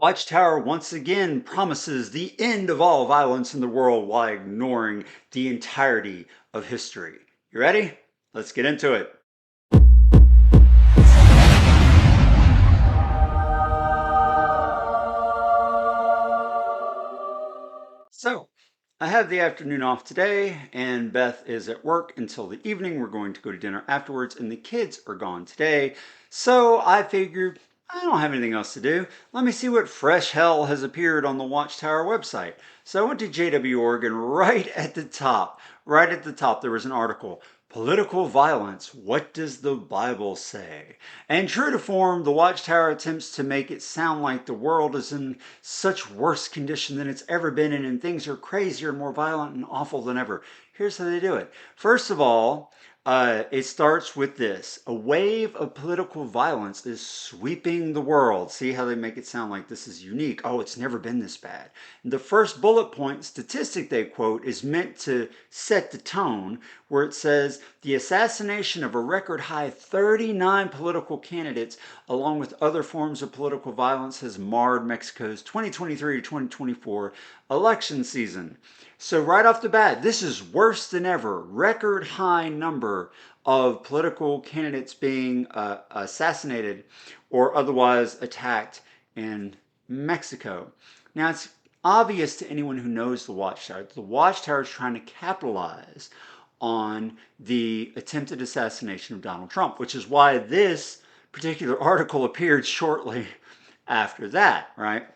Watchtower once again promises the end of all violence in the world while ignoring the entirety of history. You ready? Let's get into it. So, I have the afternoon off today, and Beth is at work until the evening. We're going to go to dinner afterwards, and the kids are gone today. So, I figured I don't have anything else to do. Let me see what fresh hell has appeared on the Watchtower website. So, I went to JW Oregon right at the top, there was an article. Political violence, what does the Bible say? And true to form, the Watchtower attempts to make it sound like the world is in such worse condition than it's ever been in, and things are crazier and more violent and awful than ever. Here's how they do it. First of all, it starts with this. A wave of political violence is sweeping the world. See how they make it sound like this is unique? Oh, it's never been this bad. And the first bullet point statistic they quote is meant to set the tone, where it says the assassination of a record high 39 political candidates, along with other forms of political violence, has marred Mexico's 2023 to 2024 election season. So right off the bat, this is worse than ever. Record high number of political candidates being assassinated or otherwise attacked in Mexico. Now it's obvious to anyone who knows the Watchtower. The Watchtower is trying to capitalize on the attempted assassination of Donald Trump, which is why this particular article appeared shortly after that, right?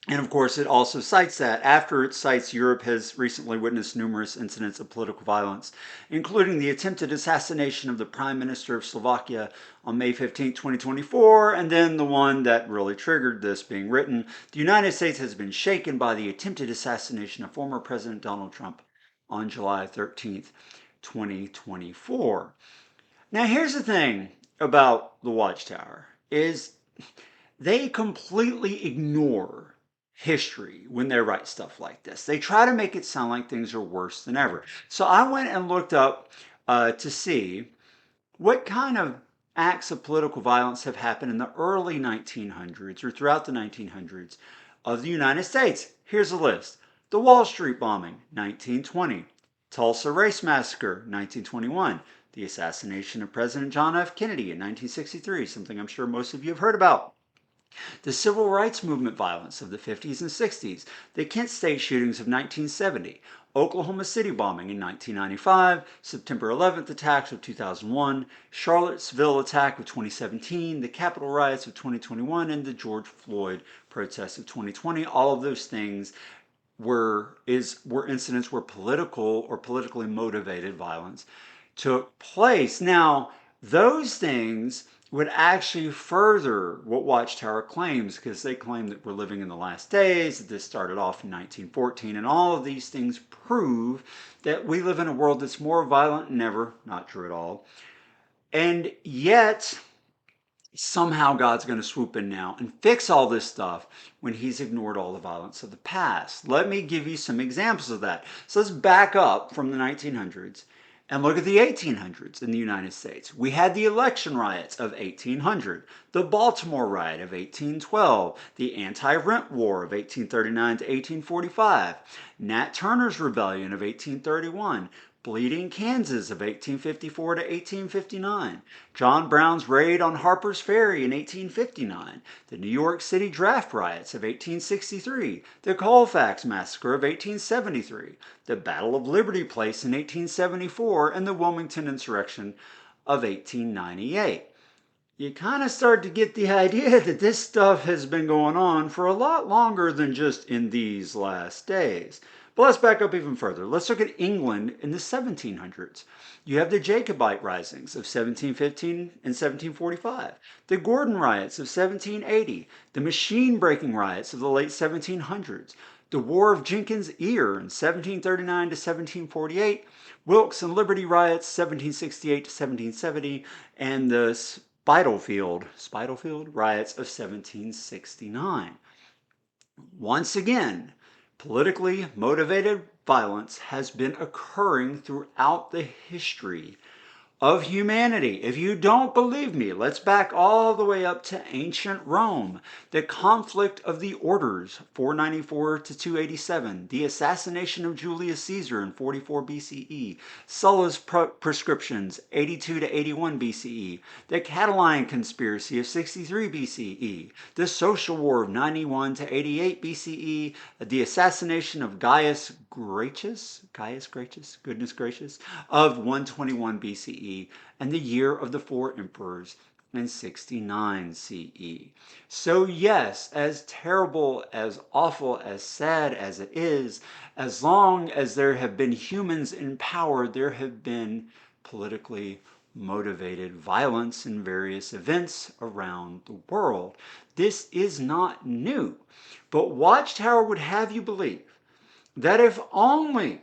And of course, it also cites that after it cites Europe has recently witnessed numerous incidents of political violence, including the attempted assassination of the Prime Minister of Slovakia on May 15, 2024, and then the one that really triggered this being written. The United States has been shaken by the attempted assassination of former President Donald Trump on July 13th, 2024. Now, here's the thing about the Watchtower is they completely ignore history when they write stuff like this. They try to make it sound like things are worse than ever. So I went and looked up to see what kind of acts of political violence have happened in the early 1900s or throughout the 1900s of the United States. Here's a list. The Wall Street bombing, 1920. Tulsa Race Massacre, 1921. The assassination of President John F. Kennedy in 1963, something I'm sure most of you have heard about. The civil rights movement violence of the 50s and 60s, the Kent State shootings of 1970, Oklahoma City bombing in 1995, September 11th attacks of 2001, Charlottesville attack of 2017, the Capitol riots of 2021, and the George Floyd protests of 2020. All of those things were incidents where political or politically motivated violence took place. Now, those things would actually further what Watchtower claims, because they claim that we're living in the last days, that this started off in 1914, and all of these things prove that we live in a world that's more violent than ever. Not true at all. And yet, somehow God's going to swoop in now and fix all this stuff when he's ignored all the violence of the past. Let me give you some examples of that. So let's back up from the 1900s and look at the 1800s in the United States. We had the election riots of 1800, the Baltimore riot of 1812, the anti-rent war of 1839 to 1845, Nat Turner's rebellion of 1831, Bleeding Kansas of 1854 to 1859, John Brown's raid on Harper's Ferry in 1859, the New York City draft riots of 1863, the Colfax massacre of 1873, the Battle of Liberty Place in 1874, and the Wilmington insurrection of 1898. You kind of start to get the idea that this stuff has been going on for a lot longer than just in these last days. But let's back up even further. Let's look at England in the 1700s. You have the Jacobite risings of 1715 and 1745, the Gordon riots of 1780, the machine breaking riots of the late 1700s, the War of Jenkins' Ear in 1739 to 1748, Wilkes and Liberty riots 1768 to 1770, and the Spitalfield riots of 1769. Once again, politically motivated violence has been occurring throughout the history of humanity. If you don't believe me, let's back all the way up to ancient Rome. The conflict of the orders, 494 to 287. The assassination of Julius Caesar in 44 BCE. Sulla's prescriptions, 82 to 81 BCE. The Catiline conspiracy of 63 BCE. The social war of 91 to 88 BCE. The assassination of Gaius Gracchus, goodness gracious, of 121 BCE, and the year of the four emperors in 69 CE. So yes, as terrible, as awful, as sad as it is, as long as there have been humans in power, there have been politically motivated violence in various events around the world. This is not new, but Watchtower would have you believe that if only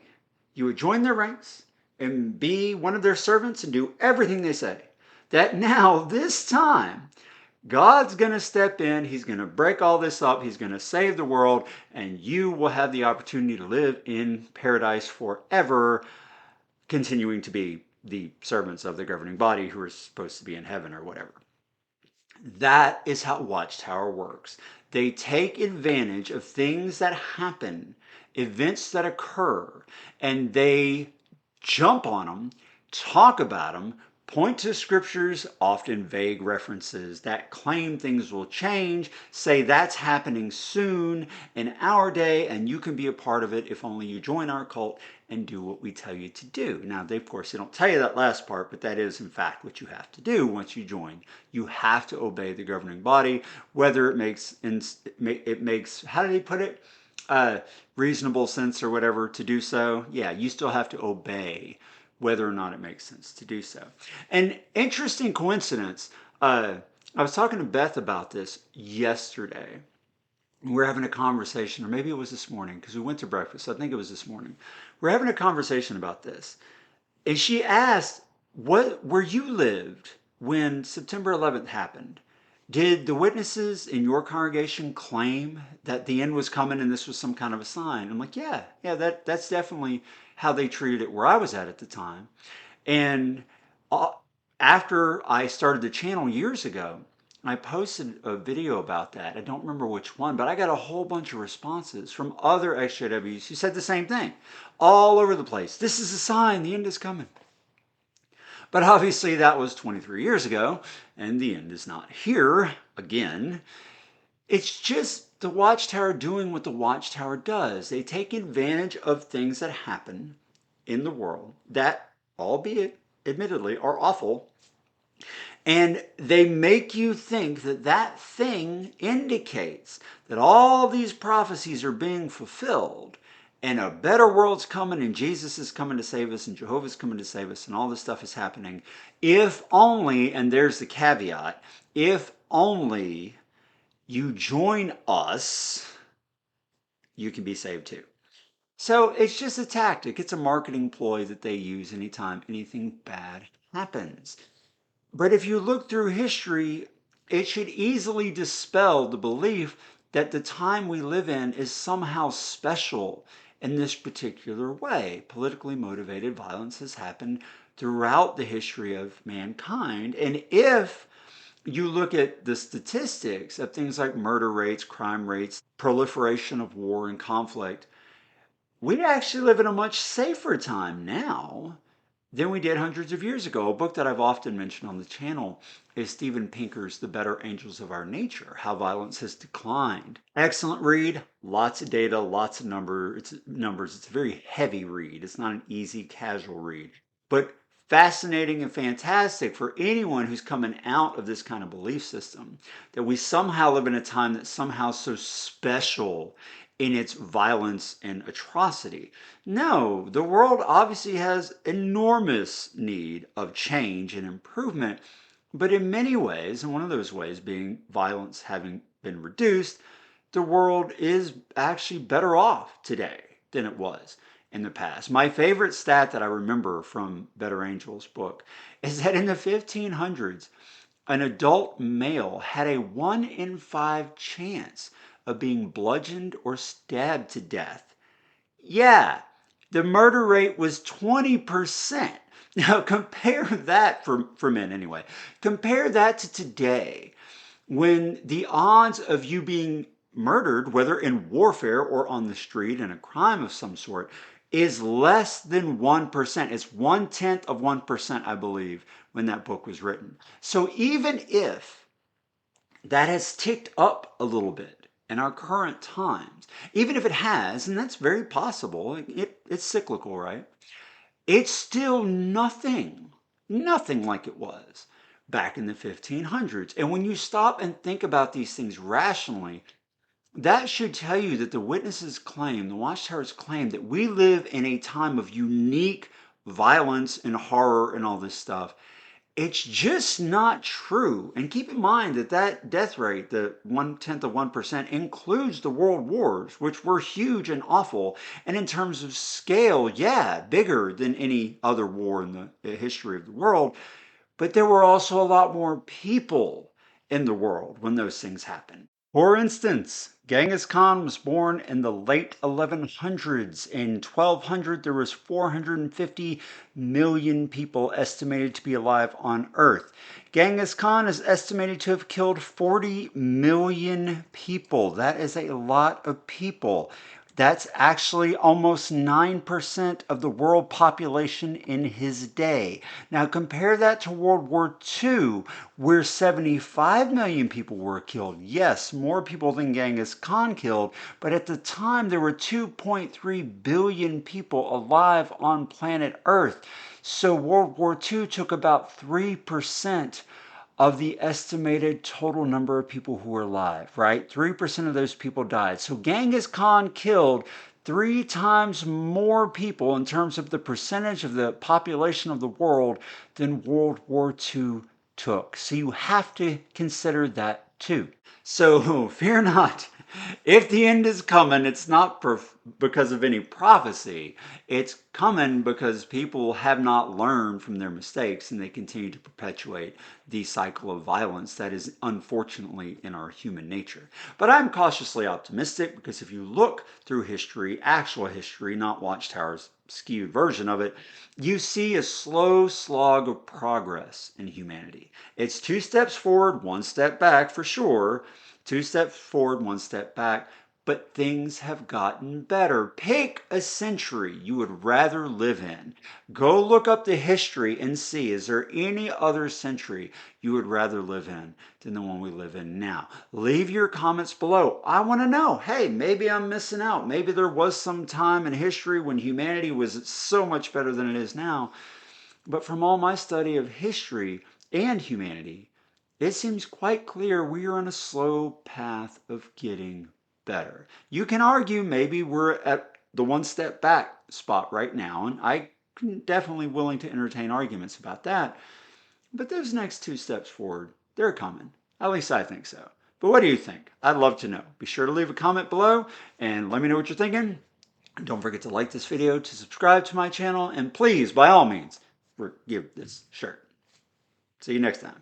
you would join their ranks and be one of their servants and do everything they say, that now, this time, God's going to step in, He's going to break all this up, He's going to save the world, and you will have the opportunity to live in paradise forever, continuing to be the servants of the governing body who are supposed to be in heaven or whatever. That is how Watchtower works. They take advantage of things that happen, events that occur, and they jump on them, talk about them, point to scriptures, often vague references that claim things will change, say that's happening soon in our day, and you can be a part of it if only you join our cult and do what we tell you to do. Now, they, of course, they don't tell you that last part, but that is, in fact, what you have to do once you join. You have to obey the governing body, whether it makes, how did he put it? Reasonable sense or whatever to do so. Yeah, you still have to obey whether or not it makes sense to do so. An interesting coincidence, I was talking to Beth about this yesterday. We're having a conversation, or maybe it was this morning, because we went to breakfast, so I think it was this morning. We're having a conversation about this. And she asked, where you lived when September 11th happened, did the witnesses in your congregation claim that the end was coming and this was some kind of a sign? I'm like, yeah, that's definitely how they treated it where I was at the time. And after I started the channel years ago, I posted a video about that. I don't remember which one, but I got a whole bunch of responses from other EXJWs who said the same thing, all over the place. This is a sign, the end is coming. But obviously that was 23 years ago, and the end is not here again. It's just the Watchtower doing what the Watchtower does. They take advantage of things that happen in the world that, albeit admittedly, are awful, and they make you think that that thing indicates that all these prophecies are being fulfilled and a better world's coming and Jesus is coming to save us and Jehovah's coming to save us and all this stuff is happening. If only, and there's the caveat, if only you join us, you can be saved too. So it's just a tactic. It's a marketing ploy that they use anytime anything bad happens. But if you look through history, it should easily dispel the belief that the time we live in is somehow special in this particular way. Politically motivated violence has happened throughout the history of mankind. And if you look at the statistics of things like murder rates, crime rates, proliferation of war and conflict, we actually live in a much safer time now than we did hundreds of years ago. A book that I've often mentioned on the channel is Steven Pinker's The Better Angels of Our Nature, How Violence Has Declined. Excellent read, lots of data, lots of numbers. It's a very heavy read. It's not an easy, casual read, but fascinating and fantastic for anyone who's coming out of this kind of belief system, that we somehow live in a time that's somehow so special in its violence and atrocity. No, the world obviously has enormous need of change and improvement, but in many ways, and one of those ways being violence having been reduced, the world is actually better off today than it was in the past. My favorite stat that I remember from Better Angels book is that in the 1500s, an adult male had a 1 in 5 chance of being bludgeoned or stabbed to death. Yeah, the murder rate was 20%. Now compare that for men anyway. Compare that to today when the odds of you being murdered, whether in warfare or on the street in a crime of some sort, is less than 1%. It's 1/10 of 1%, I believe, when that book was written. So even if that has ticked up a little bit in our current times, even if it has, and that's very possible, it's cyclical, right? It's still nothing like it was back in the 1500s. And when you stop and think about these things rationally, that should tell you that the witnesses claim, the Watchtower's claim, that we live in a time of unique violence and horror and all this stuff. It's just not true. And keep in mind that that death rate, the 1/10 of 1%, includes the world wars, which were huge and awful. And in terms of scale, yeah, bigger than any other war in the history of the world. But there were also a lot more people in the world when those things happened. For instance, Genghis Khan was born in the late 1100s. In 1200, there was 450 million people estimated to be alive on Earth. Genghis Khan is estimated to have killed 40 million people. That is a lot of people. That's actually almost 9% of the world population in his day. Now compare that to World War II, where 75 million people were killed. Yes, more people than Genghis Khan killed, but at the time there were 2.3 billion people alive on planet Earth. So World War II took about 3% of the estimated total number of people who were alive, right? 3% of those people died. So Genghis Khan killed 3 times more people in terms of the percentage of the population of the world than World War II took. So you have to consider that too. So fear not. If the end is coming, it's not because of any prophecy. It's coming because people have not learned from their mistakes and they continue to perpetuate the cycle of violence that is unfortunately in our human nature. But I'm cautiously optimistic because if you look through history, actual history, not Watchtower's skewed version of it, you see a slow slog of progress in humanity. It's 2 steps forward, 1 step back for sure. 2 steps forward, 1 step back, but things have gotten better. Pick a century you would rather live in. Go look up the history and see, is there any other century you would rather live in than the one we live in now? Leave your comments below. I want to know, hey, maybe I'm missing out. Maybe there was some time in history when humanity was so much better than it is now. But from all my study of history and humanity, it seems quite clear we are on a slow path of getting better. You can argue maybe we're at the 1 step back spot right now, and I'm definitely willing to entertain arguments about that. But those next 2 steps forward, they're coming. At least I think so. But what do you think? I'd love to know. Be sure to leave a comment below and let me know what you're thinking. Don't forget to like this video, to subscribe to my channel, and please, by all means, give this shirt. See you next time.